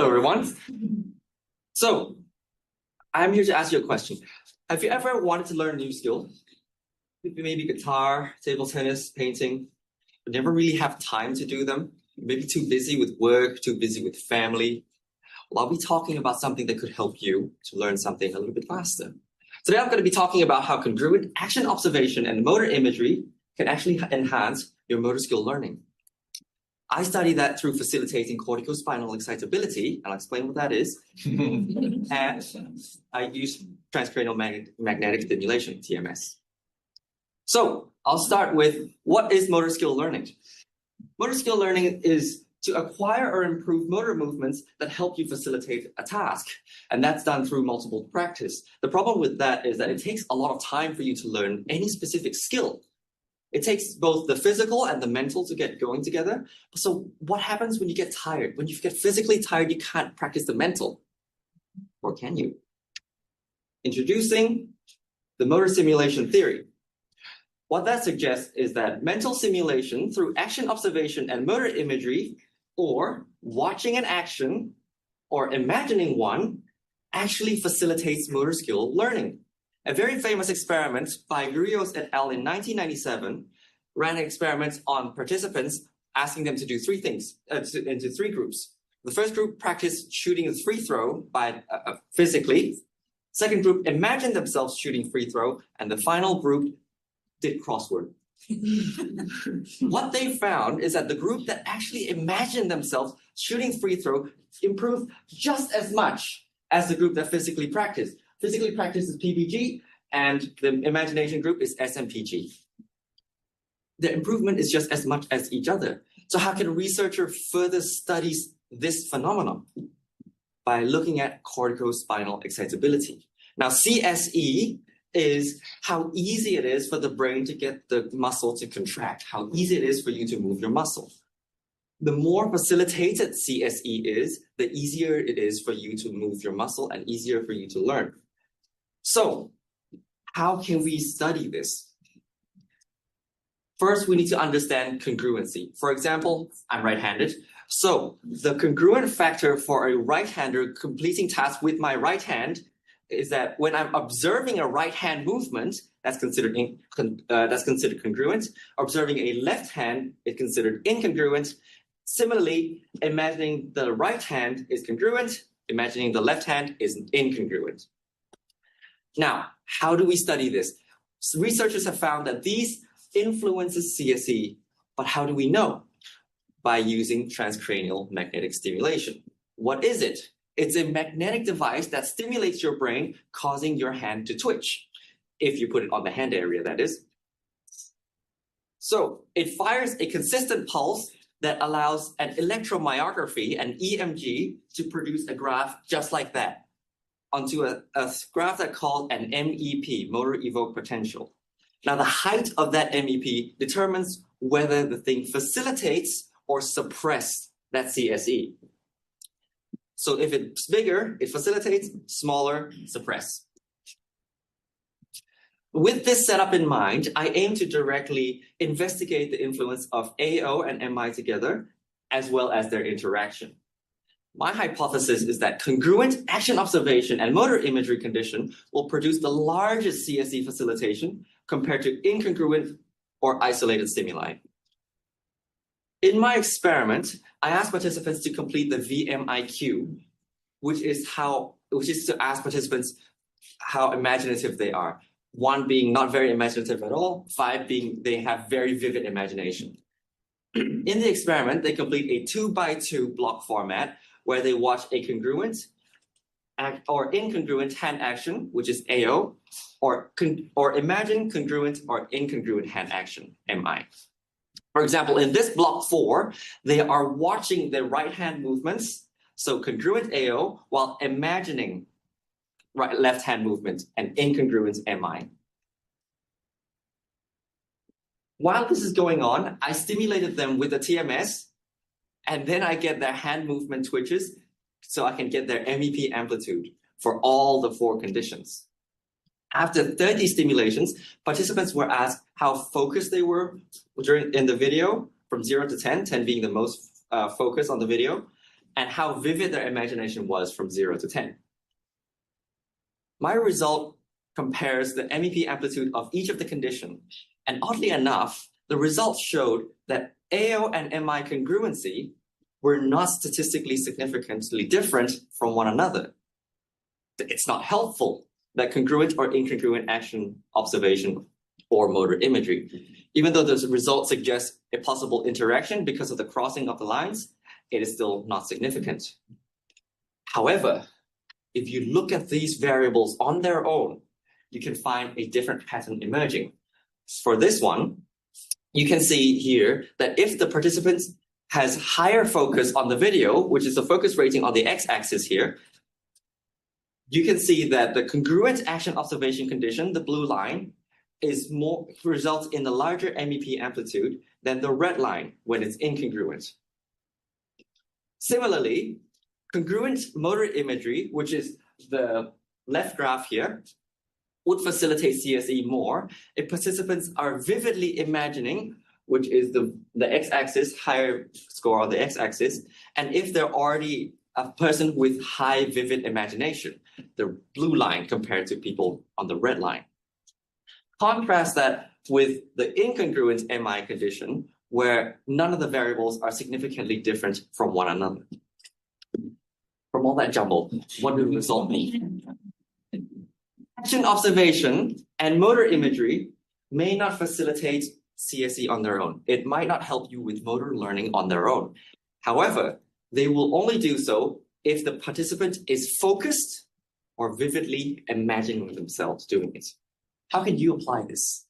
Hello, everyone. So, I'm here to ask you a question. Have you ever wanted to learn a new skill? Maybe guitar, table tennis, painting, but never really have time to do them? Maybe too busy with work, too busy with family. Well, I'll be talking about something that could help you to learn something a little bit faster. Today, I'm going to be talking about how congruent action observation and motor imagery can actually enhance your motor skill learning. I study that through facilitating corticospinal excitability, and I'll explain what that is. And I use transcranial magnetic stimulation, TMS. So I'll start with, what is motor skill learning? Motor skill learning is to acquire or improve motor movements that help you facilitate a task. And that's done through multiple practice. The problem with that is that it takes a lot of time for you to learn any specific skill. It takes both the physical and the mental to get going together. So what happens when you get tired? When you get physically tired, you can't practice the mental. Or can you? Introducing the motor simulation theory. What that suggests is that mental simulation through action observation and motor imagery, or watching an action or imagining one, actually facilitates motor skill learning. A very famous experiment by Rios et al. In 1997 ran an experiment on participants, asking them to do three things, into three groups. The first group practiced shooting a free throw physically. Second group imagined themselves shooting free throw, and the final group did crossword. What they found is that the group that actually imagined themselves shooting free throw improved just as much as the group that physically practiced. Physically practice is PPG, and the imagination group is SMPG. The improvement is just as much as each other. So how can a researcher further study this phenomenon? By looking at corticospinal excitability. Now, CSE is how easy it is for the brain to get the muscle to contract, how easy it is for you to move your muscle. The more facilitated CSE is, the easier it is for you to move your muscle and easier for you to learn. So, how can we study this? First, we need to understand congruency. For example, I'm right-handed. So, the congruent factor for a right-hander completing tasks with my right hand is that when I'm observing a right hand movement, that's considered congruent. Observing a left hand is considered incongruent. Similarly, imagining the right hand is congruent. Imagining the left hand is incongruent. Now, how do we study this? So researchers have found that these influences CSE, but how do we know? By using transcranial magnetic stimulation. What is it? It's a magnetic device that stimulates your brain, causing your hand to twitch. If you put it on the hand area, that is. So it fires a consistent pulse that allows an electromyography, an EMG, to produce a graph just like that, onto a graph that's called an MEP, motor evoked potential. Now, the height of that MEP determines whether the thing facilitates or suppresses that CSE. So if it's bigger, it facilitates; smaller, suppress. With this setup in mind, I aim to directly investigate the influence of AO and MI together, as well as their interaction. My hypothesis is that congruent action observation and motor imagery condition will produce the largest CSE facilitation compared to incongruent or isolated stimuli. In my experiment, I asked participants to complete the VMIQ, which is to ask participants how imaginative they are. 1 being not very imaginative at all, 5 being they have very vivid imagination. In the experiment, they complete a 2x2 block format where they watch a congruent or incongruent hand action, which is AO, or imagine congruent or incongruent hand action, MI. For example, in this block 4, they are watching the right hand movements, so congruent AO, while imagining left hand movement and incongruent MI. While this is going on, I stimulated them with a TMS, and then I get their hand movement twitches so I can get their MEP amplitude for all the 4 conditions. After 30 stimulations, participants were asked how focused they were in the video from 0 to 10, 10 being the most focus on the video, and how vivid their imagination was from 0 to 10. My result compares the MEP amplitude of each of the conditions, and oddly enough, the results showed that AO and MI congruency were not statistically significantly different from one another. It's not helpful that congruent or incongruent action observation or motor imagery. Even though the result suggests a possible interaction because of the crossing of the lines, it is still not significant. However, if you look at these variables on their own, you can find a different pattern emerging. For this one, you can see here that if the participant has higher focus on the video, which is the focus rating on the x-axis here, you can see that the congruent action observation condition, the blue line, results in a larger MEP amplitude than the red line when it's incongruent. Similarly, congruent motor imagery, which is the left graph here, would facilitate CSE more if participants are vividly imagining, which is the x-axis, higher score on the x-axis, and if they're already a person with high vivid imagination, the blue line compared to people on the red line. Contrast that with the incongruent MI condition, where none of the variables are significantly different from one another. From all that jumble, what do the result mean? Action observation and motor imagery may not facilitate CSE on their own. It might not help you with motor learning on their own. However, they will only do so if the participant is focused or vividly imagining themselves doing it. How can you apply this?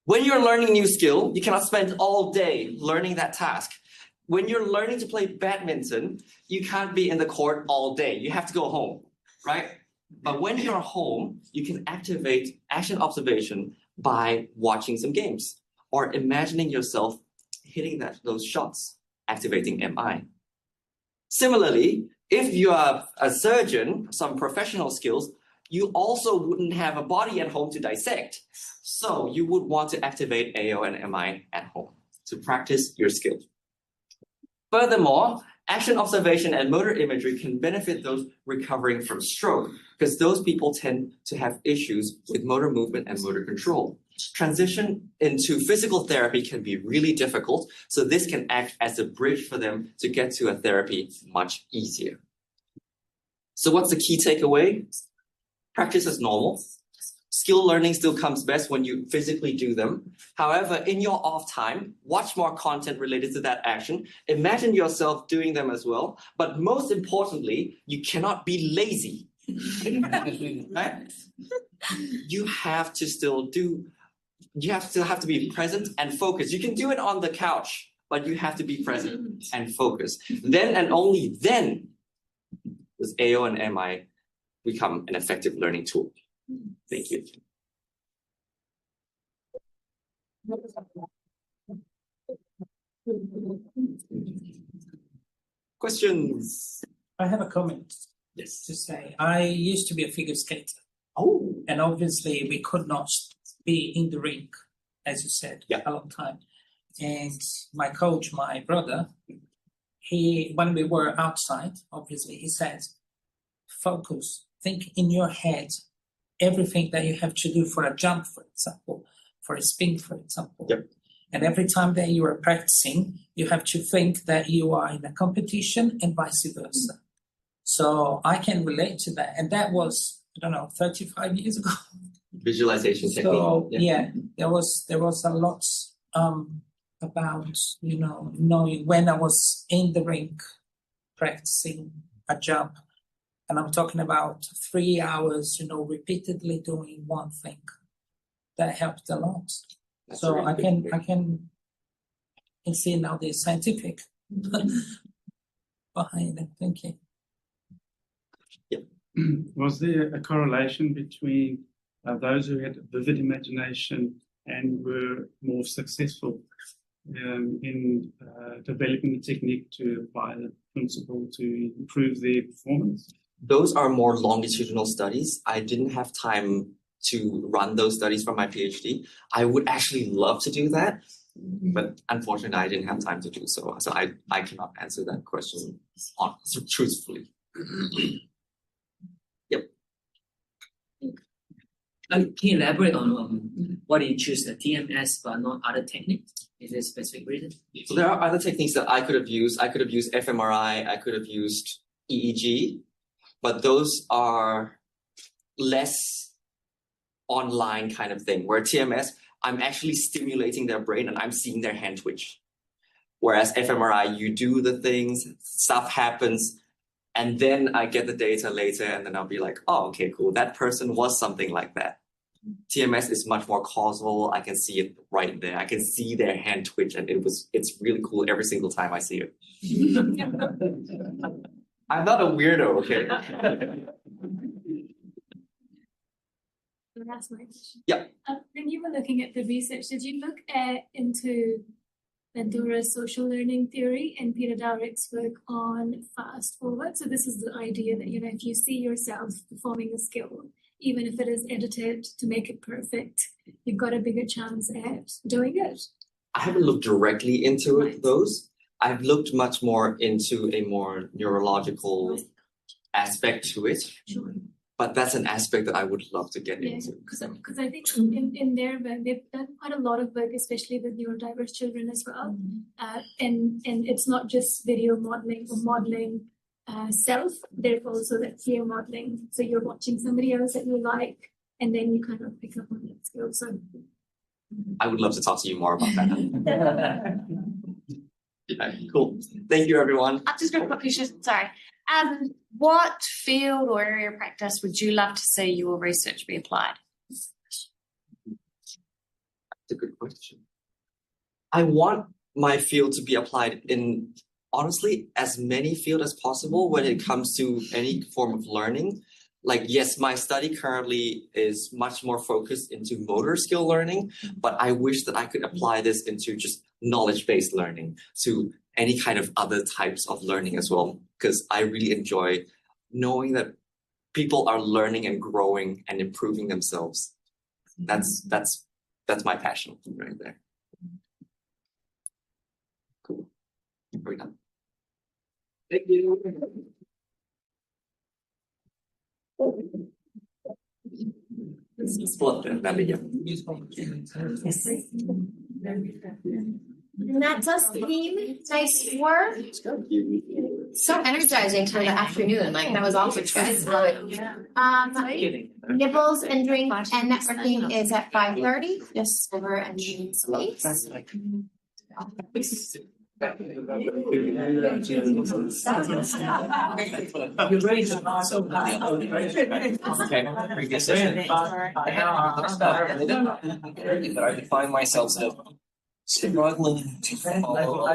When you're learning a new skill, you cannot spend all day learning that task. When you're learning to play badminton, you can't be in the court all day. You have to go home, right? But when you're home, you can activate action observation by watching some games or imagining yourself hitting those shots, activating MI. Similarly, if you are a surgeon, some professional skills, you also wouldn't have a body at home to dissect. So you would want to activate AO and MI at home to practice your skill. Furthermore, action observation and motor imagery can benefit those recovering from stroke because those people tend to have issues with motor movement and motor control. Transition into physical therapy can be really difficult, so this can act as a bridge for them to get to a therapy much easier. So what's the key takeaway? Practice as normal. Skill learning still comes best when you physically do them. However, in your off time, watch more content related to that action. Imagine yourself doing them as well. But most importantly, you cannot be lazy. Right? You have to still have to be present and focused. You can do it on the couch, but you have to be present and focused. Then and only then does AO and MI become an effective learning tool. Thank you. Questions? I have a comment. Yes. To say, I used to be a figure skater. Oh. And obviously we could not be in the rink, as you said, yeah. a long time. And my coach, my brother, when we were outside, obviously, he said, focus, think in your head, everything that you have to do for a jump, for example, for a spin, for example. Yep. And every time that you are practicing, you have to think that you are in a competition and vice versa. So I can relate to that. And that was, 35 years ago. Visualization technique. So yeah, there was a lot about, knowing when I was in the rink practicing a jump. And I'm talking about 3 hours, repeatedly doing one thing. That helped a lot. That's so I can see now the scientific behind it. Thank you. Yeah. Was there a correlation between those who had vivid imagination and were more successful in developing the technique to apply the principle to improve their performance? Those are more longitudinal studies. I didn't have time to run those studies for my PhD. I would actually love to do that. But unfortunately, I didn't have time to do so. So I cannot answer that question truthfully. Yep. Can you elaborate on why you choose the TMS but not other techniques? Is there a specific reason? So there are other techniques that I could have used. I could have used fMRI. I could have used EEG, but those are less online kind of thing. Where TMS, I'm actually stimulating their brain and I'm seeing their hand twitch. Whereas fMRI, you do the things, stuff happens, and then I get the data later, and then I'll be like, oh, okay, cool. That person was something like that. TMS is much more causal. I can see it right there. I can see their hand twitch, and it's really cool every single time I see it. I'm not a weirdo, okay? That's my question. Yeah. When you were looking at the research, did you look into Bandura's social learning theory and Peter Dowrick's work on fast forward? So this is the idea that, if you see yourself performing a skill, even if it is edited to make it perfect, you've got a bigger chance at doing it. I haven't looked directly into Right. those. I've looked much more into a more neurological aspect to it. Sure. But that's an aspect that I would love to get Yeah, into. because I think in their work, they've done quite a lot of work, especially with neurodiverse children as well. And it's not just video modeling or modeling self, there's also that peer modeling. So you're watching somebody else that you like, and then you kind of pick up on that skill. So I would love to talk to you more about that. Yeah, cool. Thank you, everyone. I've just got a quick question. Sorry. What field or area of practice would you love to see your research be applied? That's a good question. I want my field to be applied in, honestly, as many fields as possible when it comes to any form of learning. Like, yes, my study currently is much more focused into motor skill learning, but I wish that I could apply this into just knowledge-based learning to any kind of other types of learning as well, because I really enjoy knowing that people are learning and growing and improving themselves. That's my passion right there. Cool. We're done. Thank you. And that's us, team. Nice work. So energizing for the afternoon. Like, that was awesome, guys. Love it. Nibbles and drink and networking is at 5:30. Just over entering space. You're ready to pass over. I find myself struggling to follow.